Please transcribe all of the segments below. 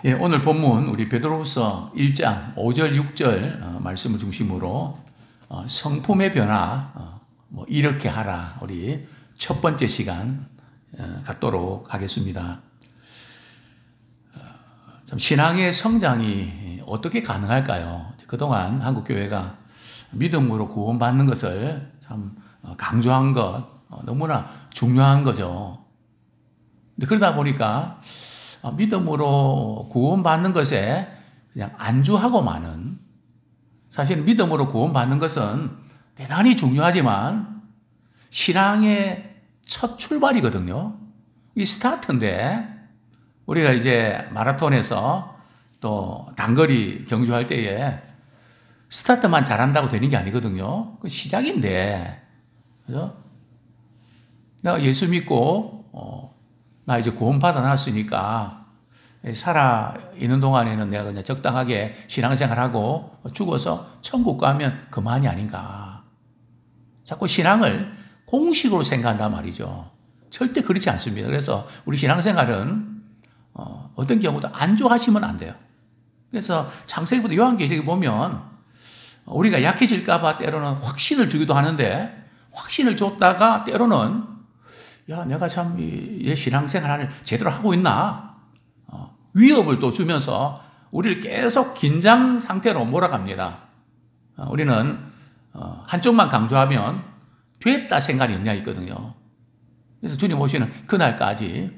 예, 오늘 본문 우리 베드로후서 1장 5절 6절 말씀을 중심으로 성품의 변화 이렇게 하라 우리 첫 번째 시간 갖도록 하겠습니다. 참 신앙의 성장이 어떻게 가능할까요? 그동안 한국 교회가 믿음으로 구원받는 것을 참 강조한 것 너무나 중요한 거죠. 근데 그러다 보니까 믿음으로 구원받는 것에 그냥 안주하고 마는, 사실 믿음으로 구원받는 것은 대단히 중요하지만 신앙의 첫 출발이거든요. 이 스타트인데 우리가 이제 마라톤에서 또 단거리 경주할 때에 스타트만 잘한다고 되는 게 아니거든요. 그 시작인데, 그죠? 내가 예수 믿고 나 이제 구원받아 놨으니까 살아 있는 동안에는 내가 그냥 적당하게 신앙생활하고 죽어서 천국 가면 그만이 아닌가. 자꾸 신앙을 공식으로 생각한단 말이죠. 절대 그렇지 않습니다. 그래서 우리 신앙생활은 어떤 경우도 안주하시면 안 돼요. 그래서 창세기부터 요한계시록에 보면 우리가 약해질까 봐 때로는 확신을 주기도 하는데, 확신을 줬다가 때로는 야, 내가 참 이 신앙생활을 제대로 하고 있나? 위협을 또 주면서 우리를 계속 긴장 상태로 몰아갑니다. 우리는 한쪽만 강조하면 됐다 생각이 없냐 있거든요. 그래서 주님 오시는 그날까지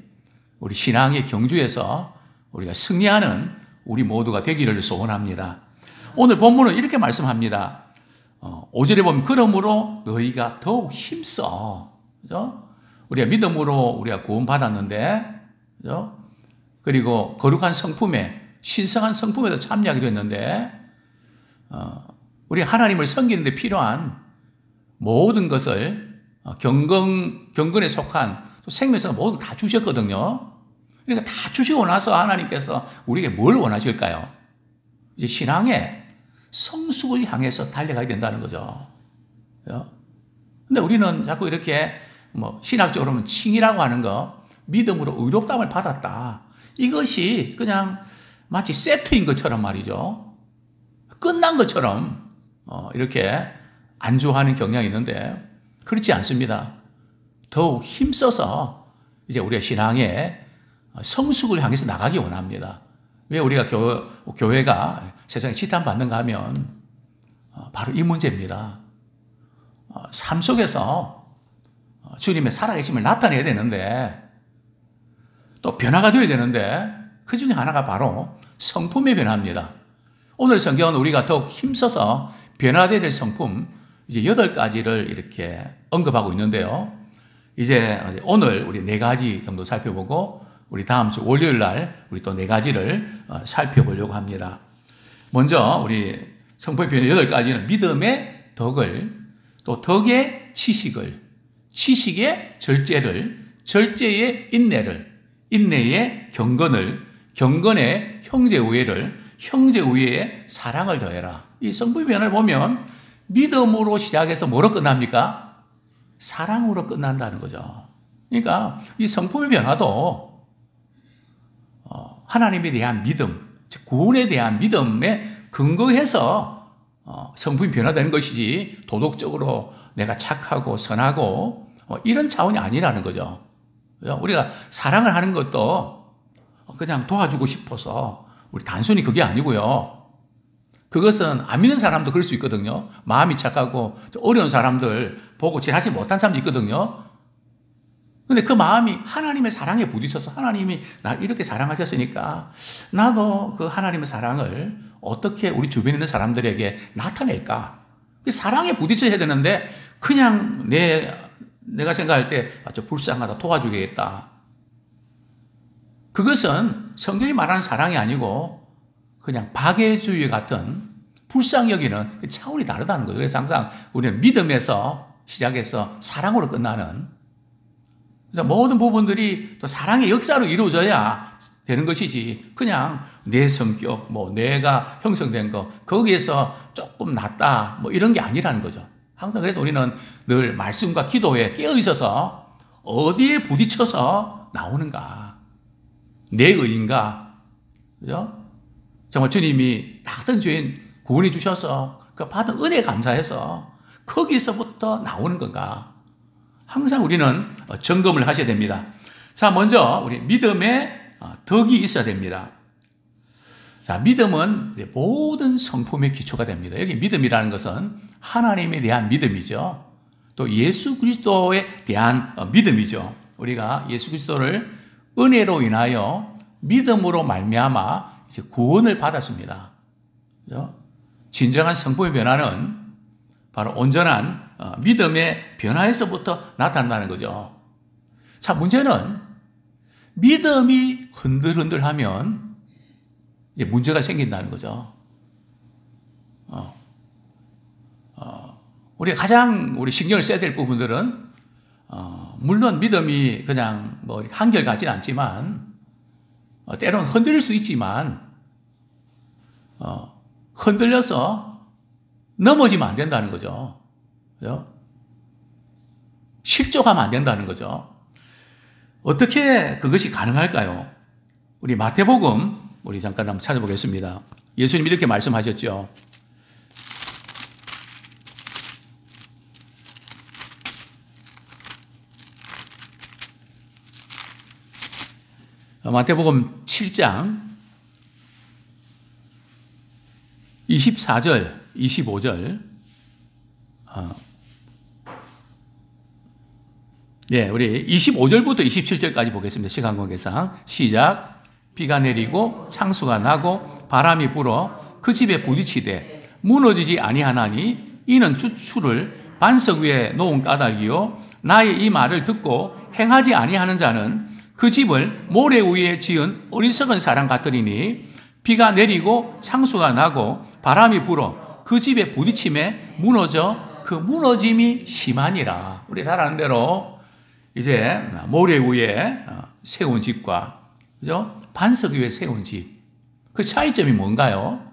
우리 신앙의 경주에서 우리가 승리하는 우리 모두가 되기를 소원합니다. 오늘 본문은 이렇게 말씀합니다. 5절에 보면 그러므로 너희가 더욱 힘써. 그죠? 우리가 믿음으로 우리가 구원받았는데, 그죠? 그리고 거룩한 성품에, 신성한 성품에도 참여하기로 했는데, 우리가 하나님을 섬기는 데 필요한 모든 것을 경건에 속한 또 생명에서 모두 다 주셨거든요. 그러니까 다 주시고 나서 하나님께서 우리에게 뭘 원하실까요? 이제 신앙의 성숙을 향해서 달려가야 된다는 거죠. 근데 우리는 자꾸 이렇게 신학적으로는 칭이라고 하는 거, 믿음으로 의롭다함을 받았다. 이것이 그냥 마치 세트인 것처럼 말이죠. 끝난 것처럼 이렇게 안주하는 경향이 있는데 그렇지 않습니다. 더욱 힘써서 이제 우리의 신앙의 성숙을 향해서 나가기 원합니다. 왜 우리가 교회가 세상에 지탄받는가 하면 바로 이 문제입니다. 삶 속에서 주님의 살아계심을 나타내야 되는데, 또 변화가 되어야 되는데, 그 중에 하나가 바로 성품의 변화입니다. 오늘 성경은 우리가 더욱 힘써서 변화되어야 될 성품, 이제 8가지를 이렇게 언급하고 있는데요. 이제 오늘 우리 4가지 정도 살펴보고, 우리 다음 주 월요일 날 우리 또 4가지를 살펴보려고 합니다. 먼저 우리 성품의 변화 8가지는 믿음의 덕을, 또 덕의 지식을, 지식의 절제를, 절제의 인내를, 인내의 경건을, 경건의 형제우애를, 형제우애의 사랑을 더해라. 이 성품의 변화를 보면 믿음으로 시작해서 뭐로 끝납니까? 사랑으로 끝난다는 거죠. 그러니까 이 성품의 변화도 하나님에 대한 믿음, 즉 구원에 대한 믿음에 근거해서 성품이 변화되는 것이지 도덕적으로 내가 착하고 선하고 이런 차원이 아니라는 거죠. 우리가 사랑을 하는 것도 그냥 도와주고 싶어서 우리 단순히 그게 아니고요. 그것은 안 믿는 사람도 그럴 수 있거든요. 마음이 착하고 어려운 사람들 보고 지나치 못한 사람도 있거든요. 근데 그 마음이 하나님의 사랑에 부딪혀서 하나님이 나 이렇게 사랑하셨으니까 나도 그 하나님의 사랑을 어떻게 우리 주변에 있는 사람들에게 나타낼까? 사랑에 부딪혀야 되는데 그냥 내가 생각할 때 저 불쌍하다 도와주겠다. 그것은 성경이 말하는 사랑이 아니고 그냥 박애주의 같은 불쌍히 여기는 차원이 다르다는 거예요. 그래서 항상 우리는 믿음에서 시작해서 사랑으로 끝나는, 그래서 모든 부분들이 또 사랑의 역사로 이루어져야 되는 것이지 그냥 내 성격, 내가 형성된 거 거기에서 조금 낫다 이런 게 아니라는 거죠. 항상 그래서 우리는 늘 말씀과 기도에 깨어 있어서 어디에 부딪혀서 나오는가, 내 의인가, 그죠? 정말 주님이 다른 죄인 구원해 주셔서 그 받은 은혜에 감사해서 거기서부터 나오는 건가? 항상 우리는 점검을 하셔야 됩니다. 자, 먼저 우리 믿음에 덕이 있어야 됩니다. 자, 믿음은 모든 성품의 기초가 됩니다. 여기 믿음이라는 것은 하나님에 대한 믿음이죠. 또 예수 그리스도에 대한 믿음이죠. 우리가 예수 그리스도를 은혜로 인하여 믿음으로 말미암아 이제 구원을 받았습니다. 그죠? 진정한 성품의 변화는 바로 온전한 믿음의 변화에서부터 나타난다는 거죠. 자, 문제는 믿음이 흔들흔들하면 이제 문제가 생긴다는 거죠. 우리가 가장 우리 신경을 써야 될 부분들은 물론 믿음이 그냥 뭐 한결같지는 않지만 때로는 흔들릴 수 있지만 흔들려서 넘어지면 안 된다는 거죠. 그죠? 실족하면 안 된다는 거죠. 어떻게 그것이 가능할까요? 우리 마태복음 우리 잠깐 한번 찾아보겠습니다. 예수님이 이렇게 말씀하셨죠. 마태복음 7장 24절, 25절. 네, 우리 25절부터 27절까지 보겠습니다. 시간 관계상. 시작. 비가 내리고 창수가 나고 바람이 불어 그 집에 부딪히되 무너지지 아니하나니 이는 주추를 반석 위에 놓은 까닭이요 나의 이 말을 듣고 행하지 아니하는 자는 그 집을 모래 위에 지은 어리석은 사람 같으리니 비가 내리고 창수가 나고 바람이 불어 그 집에 부딪힘에 무너져 그 무너짐이 심하니라. 우리 잘 아는 대로 이제 모래 위에 세운 집과 그죠? 반석 위에 세운 집. 그 차이점이 뭔가요?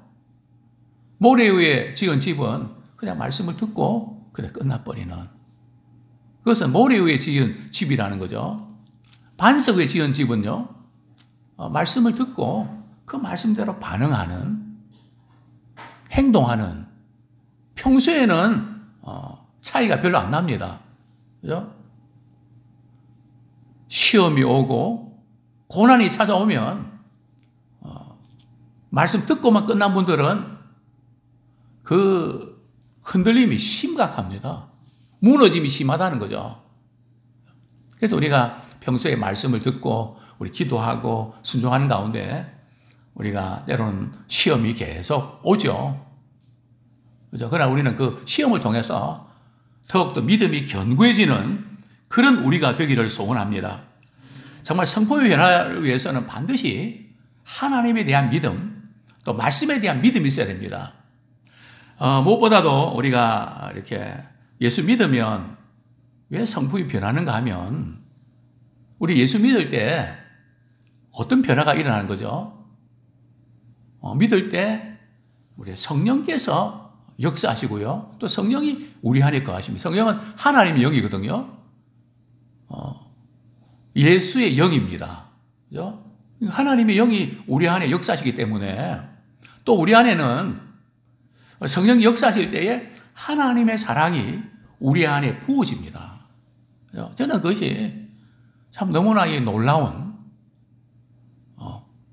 모래 위에 지은 집은 그냥 말씀을 듣고 그냥 끝나버리는. 그것은 모래 위에 지은 집이라는 거죠. 반석 위에 지은 집은요, 말씀을 듣고 그 말씀대로 반응하는, 행동하는, 평소에는 차이가 별로 안 납니다. 그죠? 시험이 오고 고난이 찾아오면 말씀 듣고만 끝난 분들은 그 흔들림이 심각합니다. 무너짐이 심하다는 거죠. 그래서 우리가 평소에 말씀을 듣고 우리 기도하고 순종하는 가운데 우리가 때로는 시험이 계속 오죠. 그죠? 그러나 우리는 그 시험을 통해서 더욱더 믿음이 견고해지는 그런 우리가 되기를 소원합니다. 정말 성품의 변화를 위해서는 반드시 하나님에 대한 믿음, 또 말씀에 대한 믿음이 있어야 됩니다. 무엇보다도 우리가 이렇게 예수 믿으면 왜 성품이 변하는가 하면 우리 예수 믿을 때 어떤 변화가 일어나는 거죠? 믿을 때 우리 성령께서 역사하시고요. 또 성령이 우리 안에 거하십니다. 성령은 하나님의 영이거든요. 예수의 영입니다. 그죠? 하나님의 영이 우리 안에 역사하시기 때문에 또 우리 안에는 성령이 역사하실 때에 하나님의 사랑이 우리 안에 부어집니다. 그죠? 저는 그것이 참 너무나 놀라운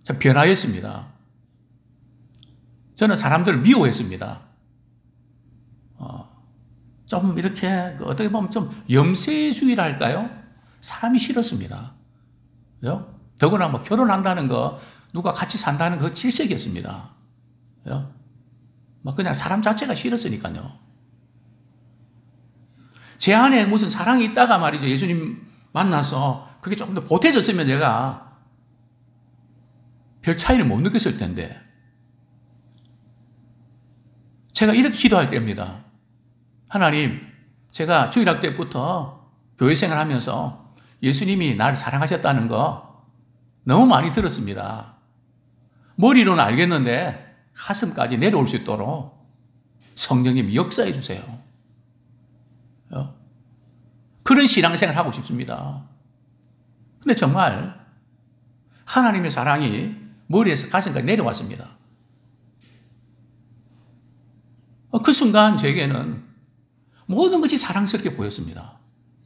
참 변화였습니다. 저는 사람들을 미워했습니다. 좀 이렇게 어떻게 보면 좀 염세주의라 할까요? 사람이 싫었습니다. 그죠? 더구나 뭐 결혼한다는 거, 누가 같이 산다는 거 질색이었습니다. 그죠? 뭐 그냥 사람 자체가 싫었으니까요. 제 안에 무슨 사랑이 있다가 말이죠. 예수님 만나서 그게 조금 더 보태졌으면 제가 별 차이를 못 느꼈을 텐데. 제가 이렇게 기도할 때입니다. 하나님, 제가 주일학 때부터 교회 생활하면서 예수님이 나를 사랑하셨다는 거 너무 많이 들었습니다. 머리로는 알겠는데 가슴까지 내려올 수 있도록 성령님 역사해 주세요. 그런 신앙생활 하고 싶습니다. 근데 정말 하나님의 사랑이 머리에서 가슴까지 내려왔습니다. 그 순간 저에게는 모든 것이 사랑스럽게 보였습니다.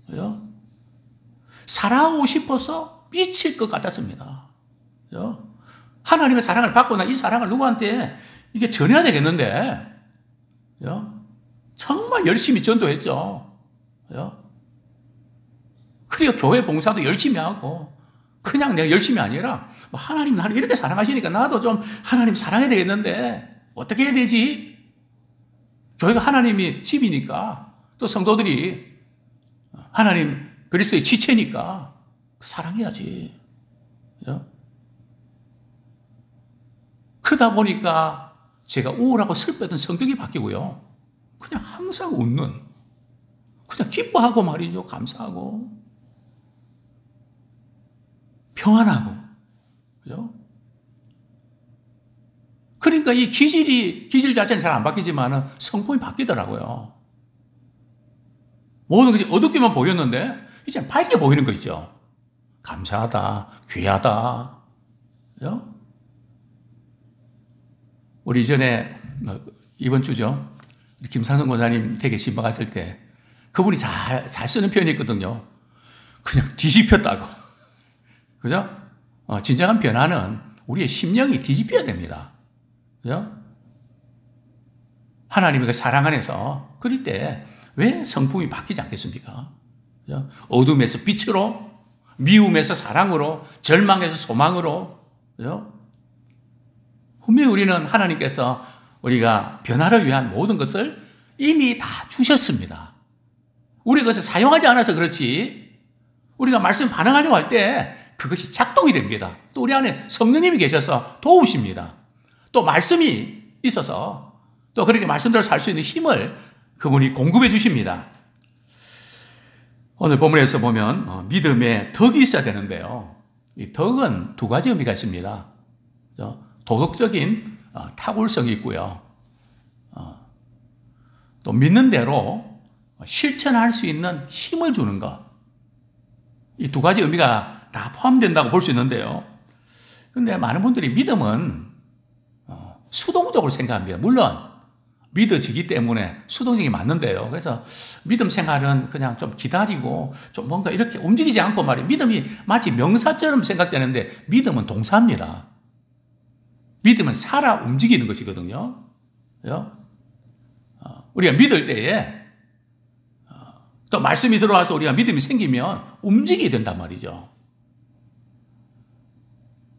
그죠? 사랑하고 싶어서 미칠 것 같았습니다. 그죠? 하나님의 사랑을 받고 난 이 사랑을 누구한테 이게 전해야 되겠는데, 그죠? 정말 열심히 전도했죠. 그죠? 그리고 교회 봉사도 열심히 하고, 그냥 내가 열심히 아니라, 하나님 나를 이렇게 사랑하시니까 나도 좀 하나님 사랑해야 되겠는데, 어떻게 해야 되지? 교회가 하나님이 집이니까, 또 성도들이 하나님 그리스도의 지체니까, 사랑해야지. 그죠? 그러다 보니까 제가 우울하고 슬펐던 성격이 바뀌고요. 그냥 항상 웃는, 그냥 기뻐하고 말이죠. 감사하고, 평안하고, 그죠? 그러니까 이 기질 자체는 잘 안 바뀌지만 성품이 바뀌더라고요. 모든 것이 어둡게만 보였는데, 이제 밝게 보이는 거 있죠. 감사하다, 귀하다, 그죠? 우리 이전에 이번 주죠. 김상선 권사님 댁에 신방 갔을 때 그분이 잘 쓰는 표현이 있거든요. 그냥 뒤집혔다고. 그죠? 진정한 변화는 우리의 심령이 뒤집혀야 됩니다. 그죠? 하나님의 그 사랑 안에서 그럴 때 왜 성품이 바뀌지 않겠습니까? 그죠? 어둠에서 빛으로, 미움에서 사랑으로, 절망에서 소망으로, 그죠? 분명히 우리는 하나님께서 우리가 변화를 위한 모든 것을 이미 다 주셨습니다. 우리가 그것을 사용하지 않아서 그렇지, 우리가 말씀 반응하려고 할 때 그것이 작동이 됩니다. 또 우리 안에 성령님이 계셔서 도우십니다. 또 말씀이 있어서 또 그렇게 말씀대로 살 수 있는 힘을 그분이 공급해 주십니다. 오늘 본문에서 보면 믿음에 덕이 있어야 되는데요. 이 덕은 두 가지 의미가 있습니다. 도덕적인 탁월성이 있고요. 또 믿는 대로 실천할 수 있는 힘을 주는 것. 이 두 가지 의미가 다 포함된다고 볼 수 있는데요. 그런데 많은 분들이 믿음은 수동적으로 생각합니다. 물론 믿어지기 때문에 수동적이 맞는데요. 그래서 믿음 생활은 그냥 좀 기다리고 좀 뭔가 이렇게 움직이지 않고 말이에요. 믿음이 마치 명사처럼 생각되는데 믿음은 동사입니다. 믿음은 살아 움직이는 것이거든요. 그죠? 우리가 믿을 때에 또 말씀이 들어와서 우리가 믿음이 생기면 움직이게 된단 말이죠.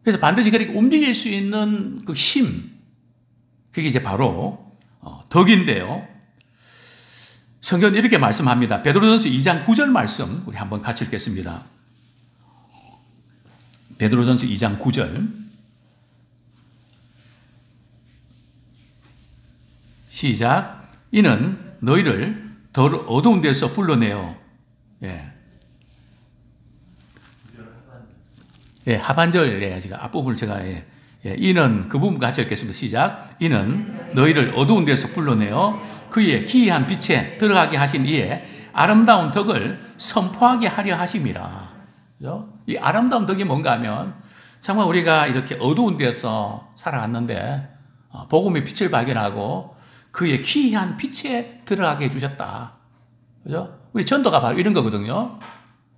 그래서 반드시 그렇게 움직일 수 있는 그 힘, 그게 이제 바로 덕인데요. 성경은 이렇게 말씀합니다. 베드로전서 2장 9절 말씀 우리 한번 같이 읽겠습니다. 베드로전서 2장 9절 시작. 이는 너희를 더 어두운 데서 불러내어 하반절 제가 앞부분을 제가 이는 그 부분 같이 읽겠습니다. 시작. 이는 너희를 어두운 데서 불러내어 그의 기이한 빛에 들어가게 하신 이의 아름다운 덕을 선포하게 하려 하심이라. 이 아름다운 덕이 뭔가 하면 정말 우리가 이렇게 어두운 데서 살아갔는데 복음의 빛을 발견하고 그의 기이한 빛에 들어가게 해주셨다. 그죠? 우리 전도가 바로 이런 거거든요.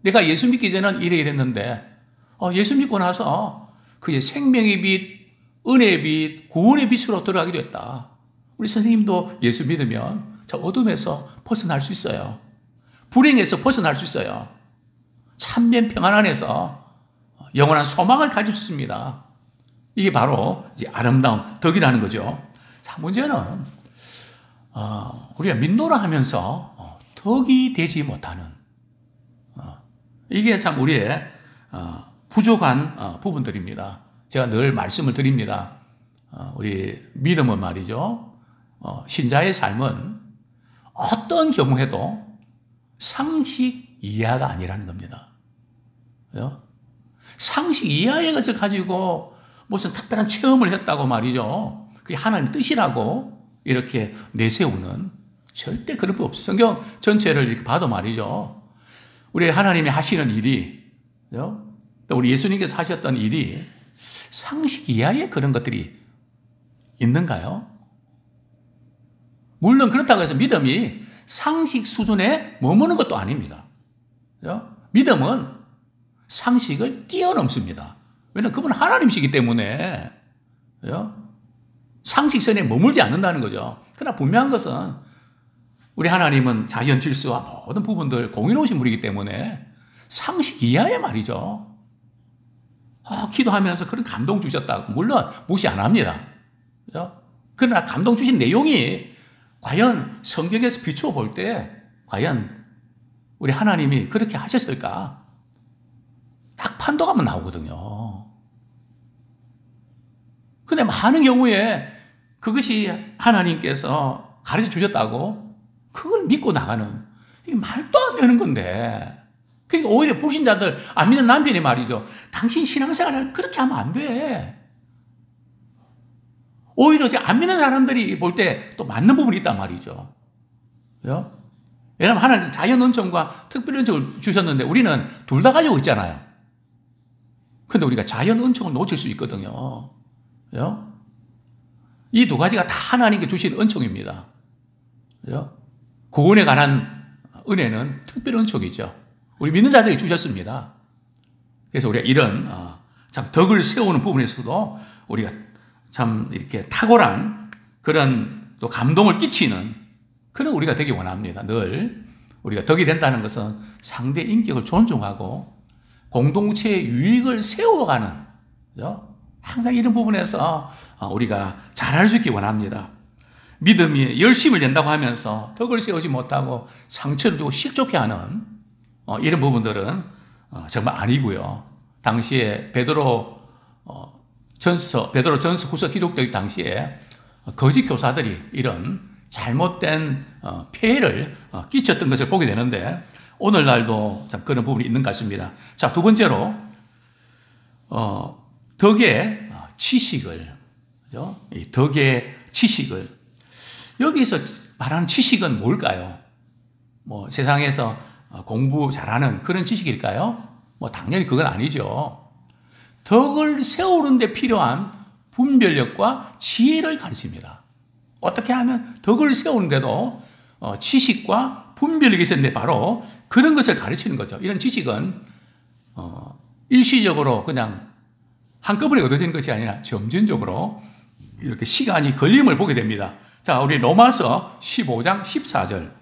내가 예수 믿기 전에는 이랬는데 예수 믿고 나서 그의 생명의 빛, 은혜의 빛, 구원의 빛으로 들어가게 됐다. 우리 선생님도 예수 믿으면 저 어둠에서 벗어날 수 있어요. 불행에서 벗어날 수 있어요. 참된 평안 안에서 영원한 소망을 가질 수 있습니다. 이게 바로 이제 아름다운 덕이라는 거죠. 자, 문제는 우리가 믿노라 하면서 덕이 되지 못하는 이게 참 우리의 부족한 부분들입니다. 제가 늘 말씀을 드립니다. 우리 믿음은 말이죠. 신자의 삶은 어떤 경우에도 상식 이하가 아니라는 겁니다. 그죠? 상식 이하의 것을 가지고 무슨 특별한 체험을 했다고 말이죠. 그게 하나님 뜻이라고 이렇게 내세우는 절대 그런 법 없어요. 성경 전체를 이렇게 봐도 말이죠. 우리 하나님이 하시는 일이, 그죠? 또 우리 예수님께서 하셨던 일이 상식 이하의 그런 것들이 있는가요? 물론 그렇다고 해서 믿음이 상식 수준에 머무는 것도 아닙니다. 그죠? 믿음은 상식을 뛰어넘습니다. 왜냐하면 그분은 하나님이시기 때문에, 그죠? 상식선에 머물지 않는다는 거죠. 그러나 분명한 것은 우리 하나님은 자연 질서와 모든 부분들 공인하신 분이기 때문에 상식 이하의 말이죠. 기도하면서 그런 감동 주셨다고 물론 무시 안 합니다. 그죠? 그러나 감동 주신 내용이 과연 성경에서 비추어 볼 때 과연 우리 하나님이 그렇게 하셨을까? 딱 판도가면 나오거든요. 근데 많은 경우에 그것이 하나님께서 가르쳐 주셨다고 그걸 믿고 나가는 이게 말도 안 되는 건데 그러니까 오히려 불신자들 안 믿는 남편이 말이죠. 당신 신앙생활을 그렇게 하면 안 돼. 오히려 안 믿는 사람들이 볼 때 또 맞는 부분이 있단 말이죠. 그죠? 왜냐하면 하나님 자연 은총과 특별 은총을 주셨는데 우리는 둘 다 가지고 있잖아요. 근데 우리가 자연 은총을 놓칠 수 있거든요. 그죠? 이 두 가지가 다 하나님께 주신 은총입니다. 그죠? 구원에 관한 은혜는 특별 은총이죠. 우리 믿는 자들이 주셨습니다. 그래서 우리가 이런 참 덕을 세우는 부분에서도 우리가 참 이렇게 탁월한 그런 또 감동을 끼치는 그런 우리가 되기 원합니다. 늘 우리가 덕이 된다는 것은 상대 인격을 존중하고 공동체의 유익을 세워가는, 그죠? 항상 이런 부분에서 우리가 잘할 수 있기 원합니다. 믿음이 열심을 낸다고 하면서 덕을 세우지 못하고 상처를 주고 실족해하는 이런 부분들은 정말 아니고요. 당시에 베드로 전서 후서 기록될 당시에 거짓 교사들이 이런 잘못된 폐해를 끼쳤던 것을 보게 되는데 오늘날도 참 그런 부분이 있는 것 같습니다. 자, 두 번째로 덕의 지식을, 그죠? 이 덕의 지식을 여기서 말하는 지식은 뭘까요? 뭐 세상에서 공부 잘하는 그런 지식일까요? 뭐 당연히 그건 아니죠. 덕을 세우는 데 필요한 분별력과 지혜를 가르칩니다. 어떻게 하면 덕을 세우는데도 지식과 분별력이 있었는데 바로 그런 것을 가르치는 거죠. 이런 지식은 일시적으로 그냥 한꺼번에 얻어지는 것이 아니라 점진적으로 이렇게 시간이 걸림을 보게 됩니다. 자, 우리 로마서 15장 14절.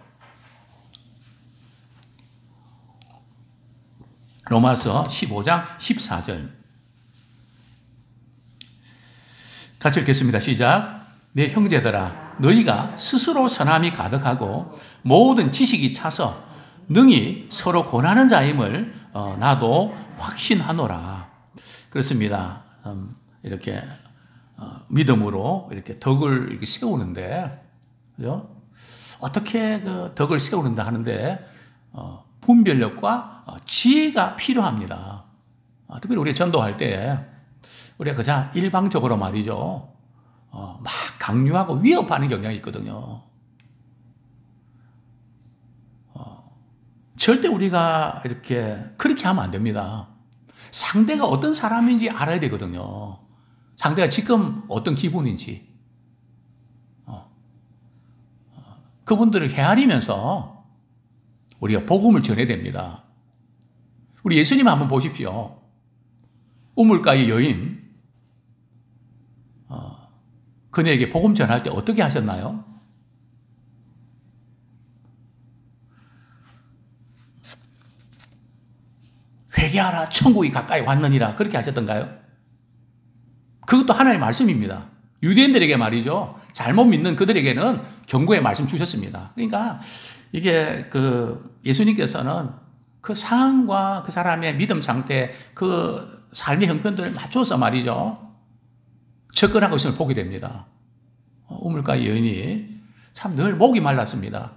로마서 15장 14절. 같이 읽겠습니다. 시작. 내 형제들아, 너희가 스스로 선함이 가득하고 모든 지식이 차서 능히 서로 권하는 자임을 나도 확신하노라. 그렇습니다. 이렇게 믿음으로 이렇게 덕을 이렇게 세우는데, 그죠? 어떻게 그 덕을 세우는다 하는데 분별력과 지혜가 필요합니다. 특별히 우리가 전도할 때 우리가 그냥 일방적으로 말이죠. 막 강요하고 위협하는 경향이 있거든요. 절대 우리가 이렇게 그렇게 하면 안 됩니다. 상대가 어떤 사람인지 알아야 되거든요. 상대가 지금 어떤 기분인지. 그분들을 헤아리면서 우리가 복음을 전해야 됩니다. 우리 예수님 한번 보십시오. 우물가의 여인, 그녀에게 복음 전할 때 어떻게 하셨나요? 회개하라, 천국이 가까이 왔느니라, 그렇게 하셨던가요? 그것도 하나님의 말씀입니다. 유대인들에게 말이죠. 잘못 믿는 그들에게는 경고의 말씀 주셨습니다. 그러니까 이게 예수님께서는 그 상황과 그 사람의 믿음 상태, 그 삶의 형편들을 맞춰서 말이죠. 접근하고 있음을 보게 됩니다. 우물가의 여인이 참 늘 목이 말랐습니다.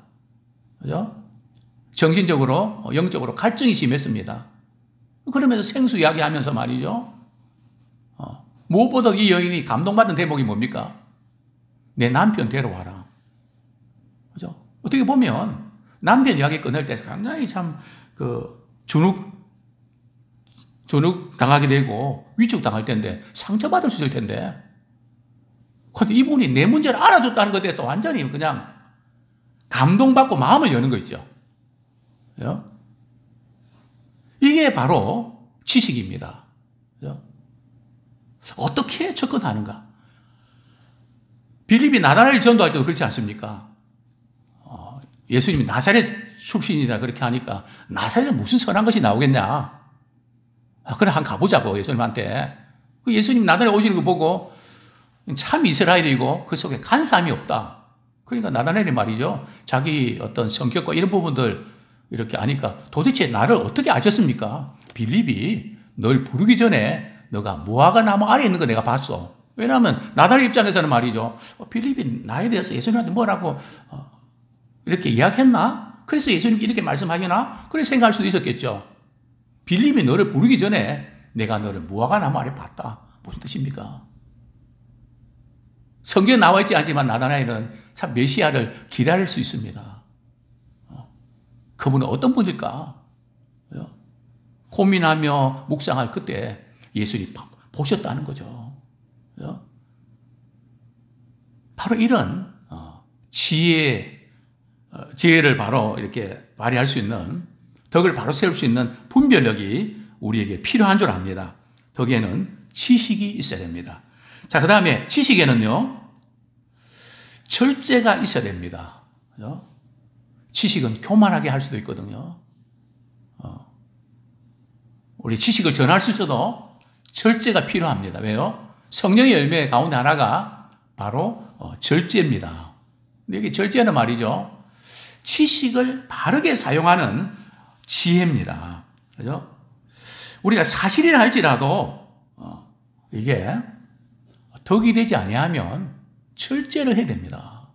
그죠? 정신적으로, 영적으로 갈증이 심했습니다. 그러면서 생수 이야기하면서 말이죠. 무엇보다 이 여인이 감동받은 대목이 뭡니까? 내 남편 데려와라. 그죠? 어떻게 보면 남편 이야기 끊을 때 굉장히 참 전역 당하게 되고 위축 당할 텐데 상처받을 수 있을 텐데 근데 이분이 내 문제를 알아줬다는 것에 대해서 완전히 그냥 감동받고 마음을 여는 거 있죠. 이게 바로 지식입니다. 어떻게 접근하는가? 빌립이 나다나엘 전도할 때도 그렇지 않습니까? 예수님이 나사렛 출신이다 그렇게 하니까 나사렛에 무슨 선한 것이 나오겠냐? 그래 한번 가보자고 예수님한테. 예수님 나다나엘 오시는 거 보고 참 이스라엘이고 그 속에 간사함이 없다. 그러니까 나다나엘이 말이죠. 자기 어떤 성격과 이런 부분들 이렇게 아니까 도대체 나를 어떻게 아셨습니까? 빌립이 널 부르기 전에 너가 무화과 나무 아래에 있는 거 내가 봤어. 왜냐하면 나다나엘 입장에서는 말이죠. 빌립이 나에 대해서 예수님한테 뭐라고 이렇게 이야기했나? 그래서 예수님이 이렇게 말씀하시나? 그래 생각할 수도 있었겠죠. 빌립이 너를 부르기 전에 내가 너를 무화과 나무 아래 봤다. 무슨 뜻입니까? 성경에 나와 있지 않지만 나다나엘은 참 메시아를 기다릴 수 있습니다. 그분은 어떤 분일까? 고민하며 묵상할 그때 예수님이 보셨다는 거죠. 바로 이런 지혜를 바로 이렇게 발휘할 수 있는 덕을 바로 세울 수 있는 분별력이 우리에게 필요한 줄 압니다. 덕에는 지식이 있어야 됩니다. 자, 그 다음에 지식에는요, 절제가 있어야 됩니다. 지식은 교만하게 할 수도 있거든요. 우리 지식을 전할 수 있어도 절제가 필요합니다. 왜요? 성령의 열매 가운데 하나가 바로 절제입니다. 근데 여기 절제는 말이죠. 지식을 바르게 사용하는 지혜입니다. 그죠? 우리가 사실이라 할지라도 이게 덕이 되지 아니하면 절제를 해야 됩니다.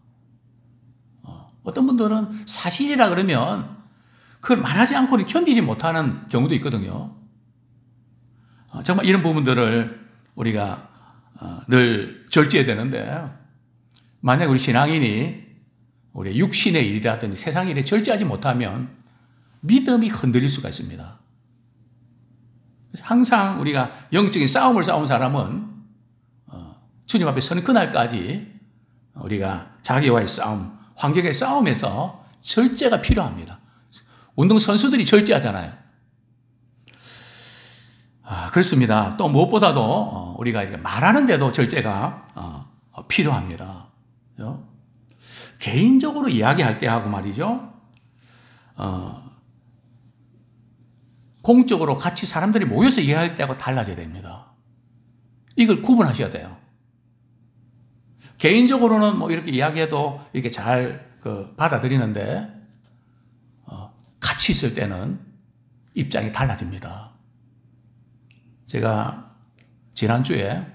어떤 분들은 사실이라 그러면 그걸 말하지 않고는 견디지 못하는 경우도 있거든요. 정말 이런 부분들을 우리가 늘 절제해야 되는데 만약 우리 신앙인이 우리 육신의 일이라든지 세상 일에 절제하지 못하면 믿음이 흔들릴 수가 있습니다. 항상 우리가 영적인 싸움을 싸운 사람은 주님 앞에 서는 그날까지 우리가 자기와의 싸움, 환경의 싸움에서 절제가 필요합니다. 운동선수들이 절제하잖아요. 그렇습니다. 또 무엇보다도 우리가 이렇게 말하는데도 절제가 필요합니다. 개인적으로 이야기할 때 하고 말이죠. 공적으로 같이 사람들이 모여서 이야기할 때하고 달라져야 됩니다. 이걸 구분하셔야 돼요. 개인적으로는 뭐 이렇게 이야기해도 이렇게 잘 받아들이는데 같이 있을 때는 입장이 달라집니다. 제가 지난주에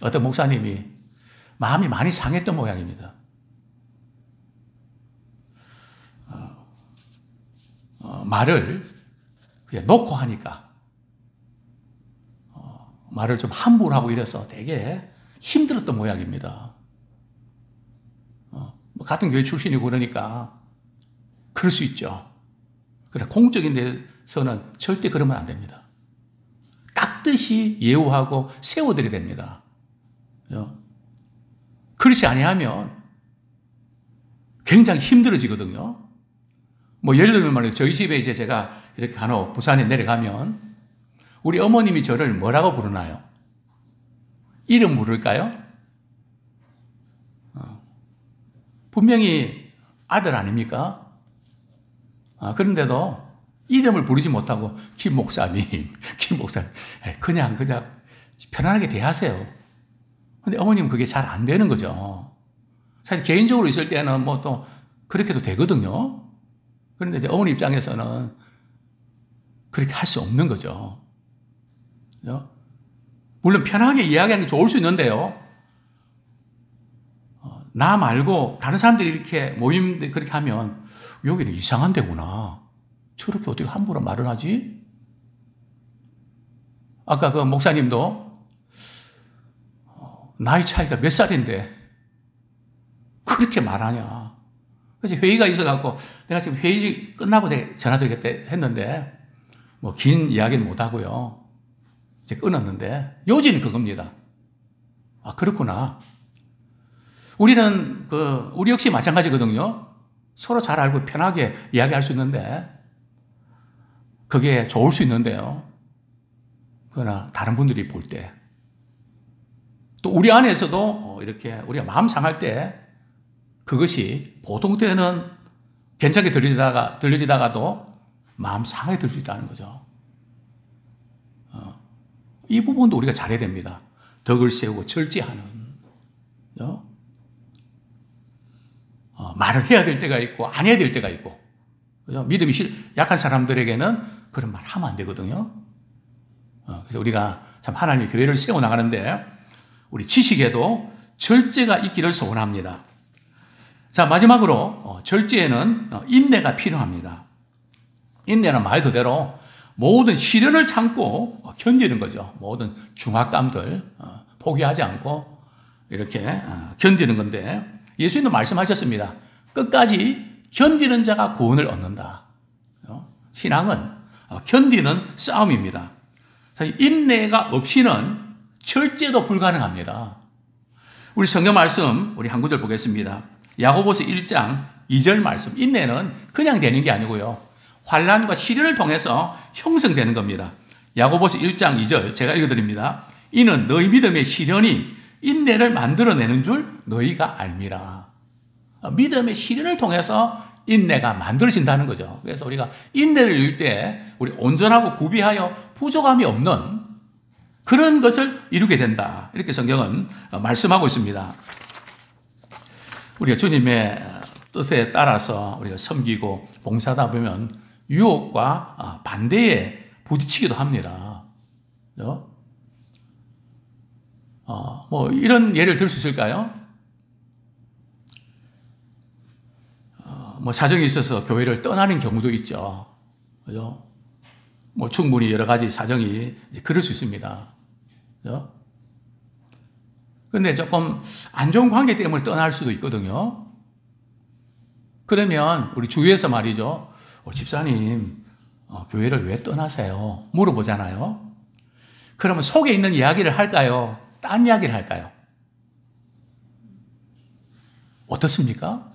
어떤 목사님이 마음이 많이 상했던 모양입니다. 말을 그냥 놓고 하니까 말을 좀 함부로 하고 이래서 되게 힘들었던 모양입니다. 같은 교회 출신이고 그러니까 그럴 수 있죠. 그러나 공적인 데서는 절대 그러면 안 됩니다. 깍듯이 예우하고 세워드려야 됩니다. 그렇지 아니하면 굉장히 힘들어지거든요. 뭐 예를 들면 말이에요. 저희 집에 이제 제가 이렇게 간혹 부산에 내려가면 우리 어머님이 저를 뭐라고 부르나요? 이름 부를까요? 분명히 아들 아닙니까? 그런데도 이름을 부르지 못하고 김 목사님, 김 목사님 그냥 편안하게 대하세요. 근데 어머님은 그게 잘 안 되는 거죠. 사실 개인적으로 있을 때는 뭐 또 그렇게도 되거든요. 그런데 이제 어머니 입장에서는 그렇게 할 수 없는 거죠. 물론 편하게 이야기하는 게 좋을 수 있는데요. 나 말고 다른 사람들이 이렇게 모임들 그렇게 하면 여기는 이상한 데구나. 저렇게 어떻게 함부로 말을 하지? 아까 그 목사님도 나이 차이가 몇 살인데 그렇게 말하냐. 그래서 회의가 있어갖고 내가 지금 회의 끝나고 전화드리겠다 했는데 뭐 긴 이야기는 못하고요. 이제 끊었는데 요지는 그겁니다. 아, 그렇구나. 우리는 우리 역시 마찬가지거든요. 서로 잘 알고 편하게 이야기할 수 있는데 그게 좋을 수 있는데요. 그러나 다른 분들이 볼 때 또 우리 안에서도 이렇게 우리가 마음 상할 때 그것이 보통 때는 괜찮게 들려지다가도 마음 상하게 들 수 있다는 거죠. 이 부분도 우리가 잘해야 됩니다. 덕을 세우고 절제하는. 말을 해야 될 때가 있고 안 해야 될 때가 있고. 그죠? 믿음이 약한 사람들에게는 그런 말 하면 안 되거든요. 그래서 우리가 참 하나님의 교회를 세워나가는데 우리 지식에도 절제가 있기를 소원합니다. 자, 마지막으로 절제에는 인내가 필요합니다. 인내는 말 그대로 모든 시련을 참고 견디는 거죠. 모든 중압감들 포기하지 않고 이렇게 견디는 건데 예수님도 말씀하셨습니다. 끝까지 견디는 자가 구원을 얻는다. 신앙은 견디는 싸움입니다. 사실 인내가 없이는 절제도 불가능합니다. 우리 성경 말씀 우리 한 구절 보겠습니다. 야고보서 1장 2절 말씀. 인내는 그냥 되는 게 아니고요. 환난과 시련을 통해서 형성되는 겁니다. 야고보서 1장 2절 제가 읽어드립니다. 이는 너희 믿음의 시련이 인내를 만들어내는 줄 너희가 알미라. 믿음의 시련을 통해서 인내가 만들어진다는 거죠. 그래서 우리가 인내를 읽을 때 우리 온전하고 구비하여 부족함이 없는 그런 것을 이루게 된다. 이렇게 성경은 말씀하고 있습니다. 우리가 주님의 뜻에 따라서 우리가 섬기고 봉사하다 보면 유혹과 반대에 부딪히기도 합니다. 뭐 이런 예를 들 수 있을까요? 뭐 사정이 있어서 교회를 떠나는 경우도 있죠. 그죠? 뭐 충분히 여러 가지 사정이 이제 그럴 수 있습니다. 그죠? 근데 조금 안 좋은 관계 때문에 떠날 수도 있거든요. 그러면 우리 주위에서 말이죠. 집사님, 교회를 왜 떠나세요? 물어보잖아요. 그러면 속에 있는 이야기를 할까요? 딴 이야기를 할까요? 어떻습니까?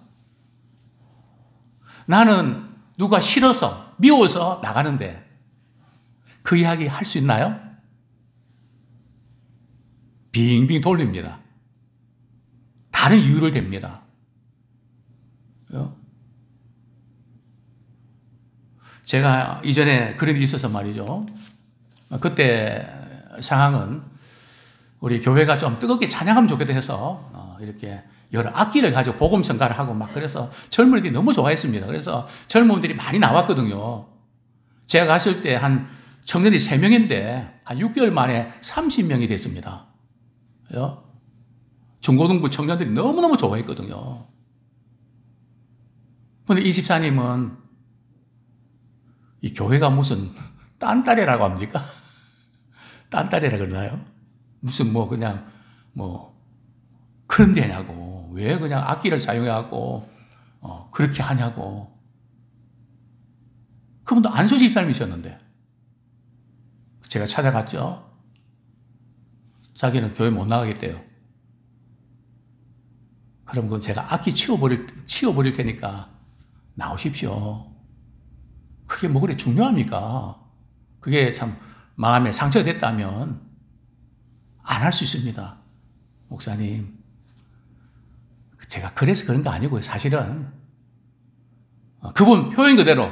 나는 누가 싫어서, 미워서 나가는데 그 이야기 할 수 있나요? 빙빙 돌립니다. 다른 이유를 댑니다. 제가 이전에 그런 일이 있어서 말이죠. 그때 상황은 우리 교회가 좀 뜨겁게 찬양하면 좋겠다 해서 이렇게 여러 악기를 가지고 복음 성가를 하고 막 그래서 젊은이들이 너무 좋아했습니다. 그래서 젊은이들이 많이 나왔거든요. 제가 갔을 때 한 청년이 3명인데 한 6개월 만에 30명이 됐습니다. 중고등부 청년들이 너무너무 좋아했거든요. 그런데 이 집사님은 이 교회가 무슨 딴따레라고 합니까? 딴따레라 그러나요? 무슨 뭐 그냥 뭐 그런 데냐고. 왜 그냥 악기를 사용해갖고 그렇게 하냐고. 그분도 안수 집사님이셨는데 제가 찾아갔죠. 자기는 교회 못 나가겠대요. 그럼 그건 제가 악기 치워버릴 테니까 나오십시오. 그게 뭐 그래 중요합니까? 그게 참 마음에 상처가 됐다면 안 할 수 있습니다. 목사님, 제가 그래서 그런 거 아니고요. 사실은 그분 표현 그대로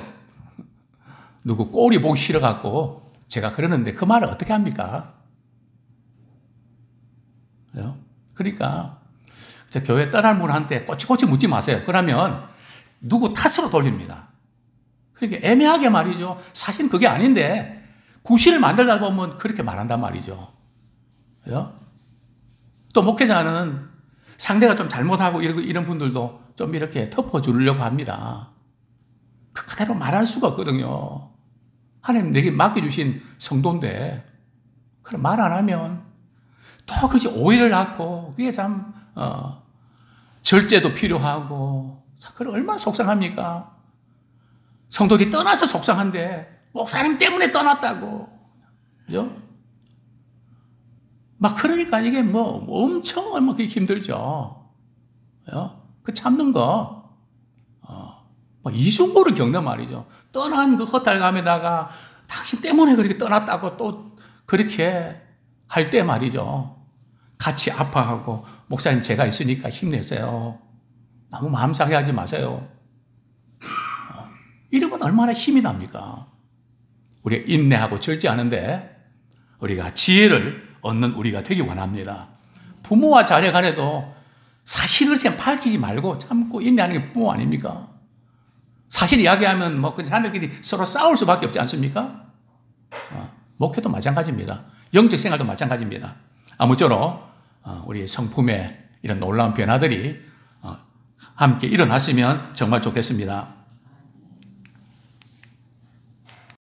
누구 꼴이 보기 싫어갖고 제가 그러는데 그 말을 어떻게 합니까? 그러니까 교회 떠날 분한테 꼬치꼬치 묻지 마세요. 그러면 누구 탓으로 돌립니다. 그러니까 애매하게 말이죠. 사실은 그게 아닌데 구실을 만들다 보면 그렇게 말한단 말이죠. 또 목회자는 상대가 좀 잘못하고 이런 분들도 좀 이렇게 덮어주려고 합니다. 그대로 말할 수가 없거든요. 하나님 내게 맡겨주신 성도인데 그럼 말 안 하면 또 그것이 오해를 낳고 그게 참 절제도 필요하고 그럼 얼마나 속상합니까? 성도들이 떠나서 속상한데 목사님 때문에 떠났다고. 그죠? 막 그러니까 이게 뭐 엄청 얼마나 힘들죠. 그 참는 거. 막 이중고를 겪는 말이죠. 떠난 그 헛달감에다가 당신 때문에 그렇게 떠났다고 또 그렇게 할 때 말이죠. 같이 아파하고 목사님 제가 있으니까 힘내세요. 너무 마음 상해 하지 마세요. 이러면 얼마나 힘이 납니까? 우리가 인내하고 절제하는데 우리가 지혜를 얻는 우리가 되기 원합니다. 부모와 자녀간에도 사실을 그냥 밝히지 말고 참고 인내하는 게 부모 아닙니까? 사실 이야기하면 뭐 자녀들끼리 서로 싸울 수밖에 없지 않습니까? 목회도 마찬가지입니다. 영적 생활도 마찬가지입니다. 아무쪼록 우리 성품의 이런 놀라운 변화들이 함께 일어났으면 정말 좋겠습니다.